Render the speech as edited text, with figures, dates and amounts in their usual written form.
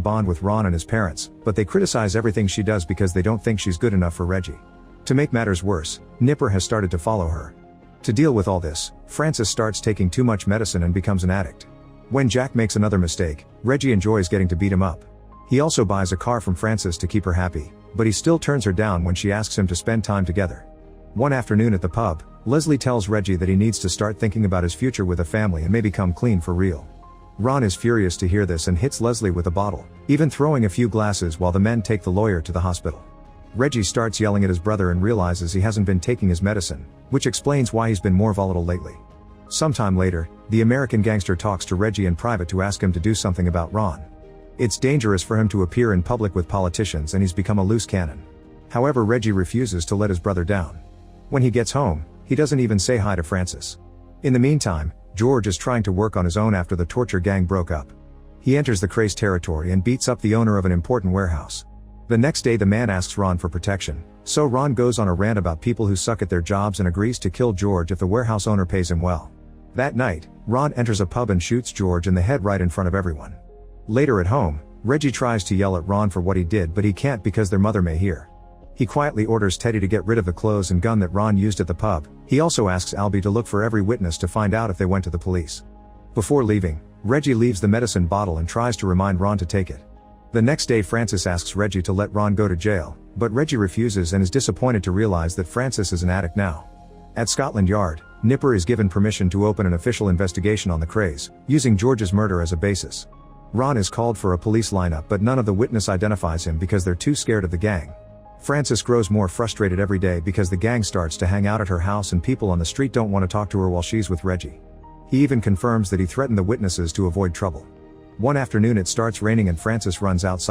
bond with Ron and his parents, but they criticize everything she does because they don't think she's good enough for Reggie. To make matters worse, Nipper has started to follow her. To deal with all this, Francis starts taking too much medicine and becomes an addict. When Jack makes another mistake, Reggie enjoys getting to beat him up. He also buys a car from Francis to keep her happy, but he still turns her down when she asks him to spend time together. One afternoon at the pub, Leslie tells Reggie that he needs to start thinking about his future with a family and maybe come clean for real. Ron is furious to hear this and hits Leslie with a bottle, even throwing a few glasses while the men take the lawyer to the hospital. Reggie starts yelling at his brother and realizes he hasn't been taking his medicine, which explains why he's been more volatile lately. Sometime later, the American gangster talks to Reggie in private to ask him to do something about Ron. It's dangerous for him to appear in public with politicians and he's become a loose cannon. However, Reggie refuses to let his brother down. When he gets home, he doesn't even say hi to Francis. In the meantime, George is trying to work on his own after the torture gang broke up. He enters the Craze territory and beats up the owner of an important warehouse. The next day the man asks Ron for protection, so Ron goes on a rant about people who suck at their jobs and agrees to kill George if the warehouse owner pays him well. That night, Ron enters a pub and shoots George in the head right in front of everyone. Later at home, Reggie tries to yell at Ron for what he did but he can't because their mother may hear. He quietly orders Teddy to get rid of the clothes and gun that Ron used at the pub. He also asks Albie to look for every witness to find out if they went to the police. Before leaving, Reggie leaves the medicine bottle and tries to remind Ron to take it. The next day Francis asks Reggie to let Ron go to jail, but Reggie refuses and is disappointed to realize that Francis is an addict now. At Scotland Yard, Nipper is given permission to open an official investigation on the Craze, using George's murder as a basis. Ron is called for a police lineup but none of the witness identifies him because they're too scared of the gang. Francis grows more frustrated every day because the gang starts to hang out at her house and people on the street don't want to talk to her while she's with Reggie. He even confirms that he threatened the witnesses to avoid trouble. One afternoon it starts raining and Francis runs outside